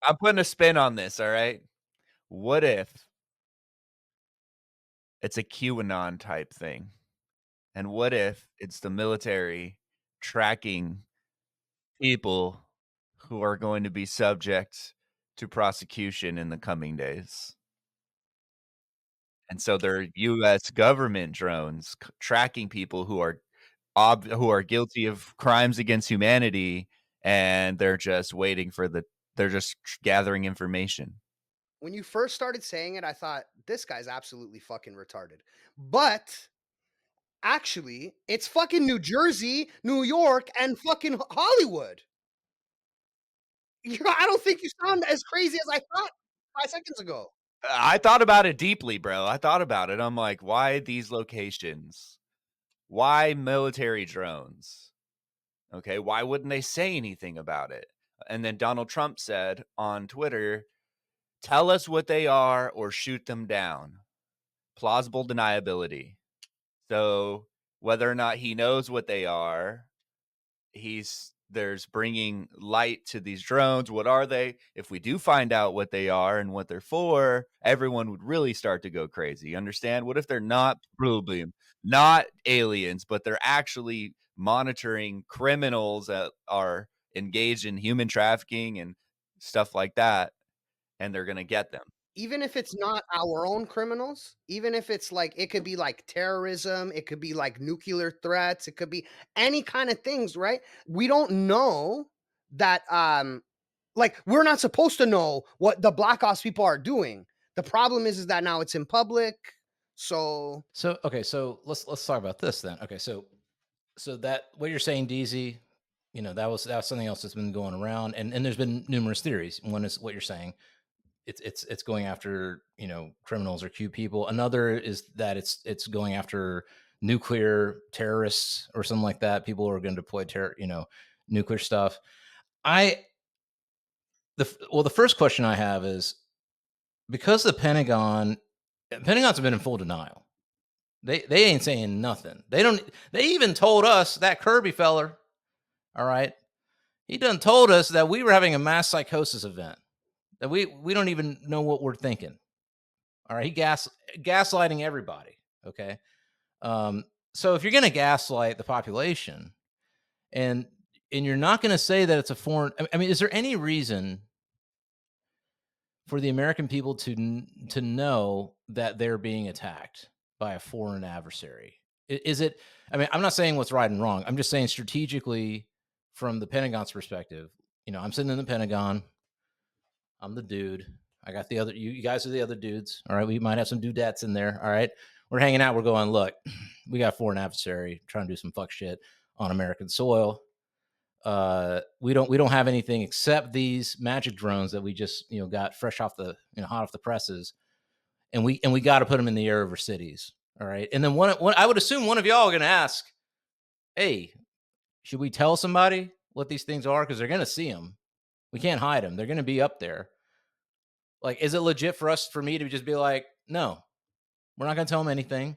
I'm putting a spin on this, all right? What if it's a QAnon type thing? And what if it's the military tracking people who are going to be subject to prosecution in the coming days? And so they're US government drones tracking people who are guilty of crimes against humanity, and they're just waiting for they're just gathering information. When you first started saying it, I thought this guy's absolutely fucking retarded. But actually, it's fucking New Jersey, New York, and fucking Hollywood. I don't think you sound as crazy as I thought 5 seconds ago. I thought about it deeply, bro. I thought about it. I'm like, "Why these locations? Why military drones?" Okay, why wouldn't they say anything about it? And then Donald Trump said on Twitter, "Tell us what they are or shoot them down." Plausible deniability. So, whether or not he knows what they are, there's bringing light to these drones. What are they? If we do find out what they are and what they're for, everyone would really start to go crazy. Understand? What if they're not Bluebeam, not aliens, but they're actually monitoring criminals that are engaged in human trafficking and stuff like that, and they're gonna get them. Even if it's not our own criminals, even if it's like it could be like terrorism, it could be like nuclear threats, it could be any kind of things, right? We don't know that like we're not supposed to know what the Black Ops people are doing. The problem is that now it's in public. So So okay, so let's talk about this then. Okay, so that what you're saying, DZ, that was something else that's been going around, and there's been numerous theories. One is what you're saying. It's going after criminals or cute people. Another is that it's going after nuclear terrorists or something like that. People are going to deploy nuclear stuff. I the first question I have is because Pentagon's been in full denial. They ain't saying nothing. They don't. They even told us that Kirby feller. All right, he done told us that we were having a mass psychosis event. That we don't even know what we're thinking. All right, he gaslighting everybody. Okay, so if you're going to gaslight the population and you're not going to say that it's a foreign, I mean, is there any reason for the American people to know that they're being attacked by a foreign adversary? Is it? I mean, I'm not saying what's right and wrong. I'm just saying strategically, from the Pentagon's perspective. I'm sitting in the Pentagon. I'm the dude. I got the other. You guys are the other dudes. All right, we might have some dudettes in there. All right, we're hanging out. We're going. Look, we got a foreign adversary trying to do some fuck shit on American soil. We don't have anything except these magic drones that we just got fresh off the hot off the presses, and we got to put them in the air over cities. All right, and then one I would assume one of y'all are going to ask, hey, should we tell somebody what these things are because they're going to see them. We can't hide them. They're going to be up there. Like, is it legit for me to just be like, no, we're not going to tell them anything.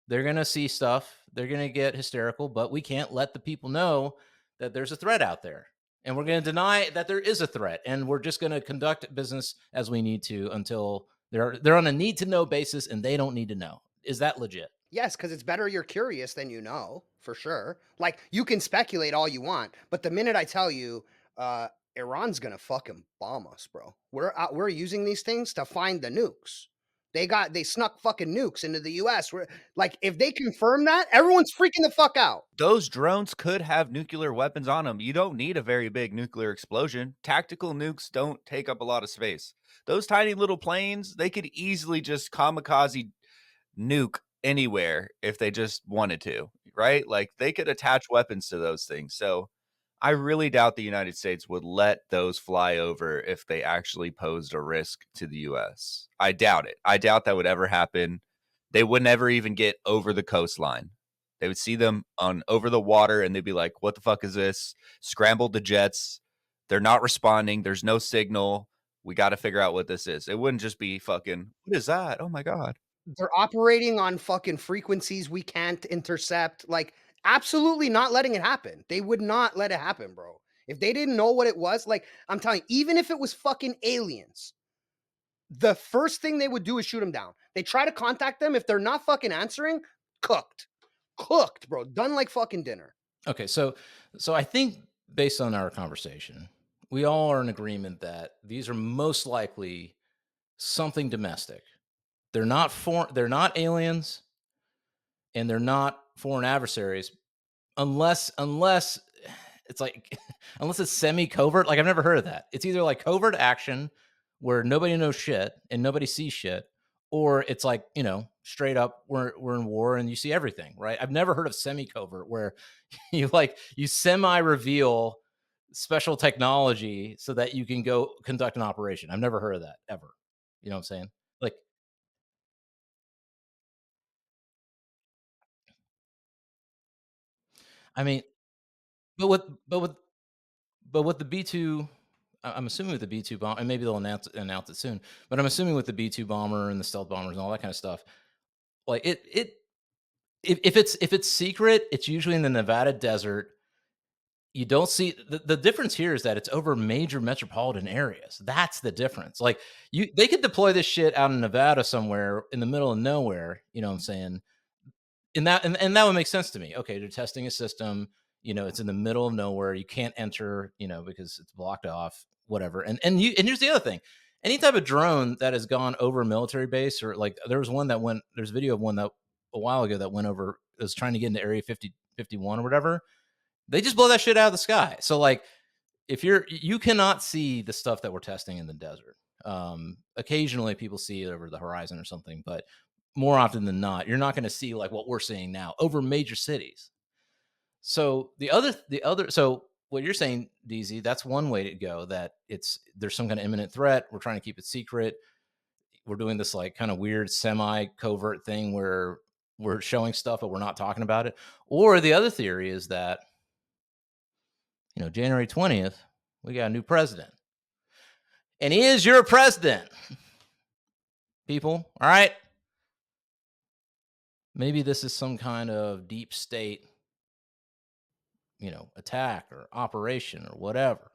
They're going to see stuff. They're going to get hysterical, but we can't let the people know that there's a threat out there. And we're going to deny that there is a threat. And we're just going to conduct business as we need to until they're on a need to know basis and they don't need to know. Is that legit? yes, because it's better you're curious than you know, for sure. Like you can speculate all you want, but the minute I tell you, Iran's gonna fucking bomb us, bro. We're using these things to find the nukes. They snuck fucking nukes into the US. We're like, if they confirm that, everyone's freaking the fuck out. Those drones could have nuclear weapons on them. You don't need a very big nuclear explosion. Tactical nukes don't take up a lot of space. Those tiny little planes, they could easily just kamikaze nuke anywhere if they just wanted to, right? Like they could attach weapons to those things. So I really doubt the United States would let those fly over if they actually posed a risk to the US. I doubt it. I doubt that would ever happen. They would never even get over the coastline. They would see them on over the water and they'd be like, what the fuck is this? Scrambled the jets. They're not responding. There's no signal. We got to figure out what this is. It wouldn't just be fucking, what is that? Oh my God. They're operating on fucking frequencies we can't intercept. Like, absolutely not letting it happen. They would not let it happen, bro. If they didn't know what it was, like I'm telling you, even if it was fucking aliens, the first thing they would do is shoot them down. They try to contact them. If they're not fucking answering, cooked. Cooked, bro. Done like fucking dinner. Okay, so I think based on our conversation, we all are in agreement that these are most likely something domestic. They're not they're not aliens, and they're not foreign adversaries unless it's like unless it's semi covert. Like I've never heard of that. It's either like covert action where nobody knows shit and nobody sees shit, or it's like, straight up we're in war and you see everything, right? I've never heard of semi covert where you semi reveal special technology so that you can go conduct an operation. I've never heard of that ever. You know what I'm saying? Like, I mean, but with but with but with the B-2, I'm assuming with the B-2 bomb, and maybe they'll announce it soon. But I'm assuming with the B-2 bomber and the stealth bombers and all that kind of stuff, like if it's secret, it's usually in the Nevada desert. You don't see the difference here is that it's over major metropolitan areas. That's the difference. Like they could deploy this shit out in Nevada somewhere in the middle of nowhere. You know what I'm saying? And that would make sense to me. Okay, they're testing a system. It's in the middle of nowhere. You can't enter. Because it's blocked off. Whatever. And here's the other thing. Any type of drone that has gone over a military base, or like there was one that went. There's video of one that a while ago that went over. Was trying to get into Area 51 or whatever. They just blow that shit out of the sky. So like, if you cannot see the stuff that we're testing in the desert. Occasionally people see it over the horizon or something, but more often than not, you're not going to see like what we're seeing now over major cities. So so what you're saying, DZ, that's one way to go. That there's some kind of imminent threat. We're trying to keep it secret. We're doing this like kind of weird semi covert thing where we're showing stuff, but we're not talking about it. Or the other theory is that January 20th, we got a new president. And he is your president, people. All right. Maybe this is some kind of deep state, attack or operation or whatever.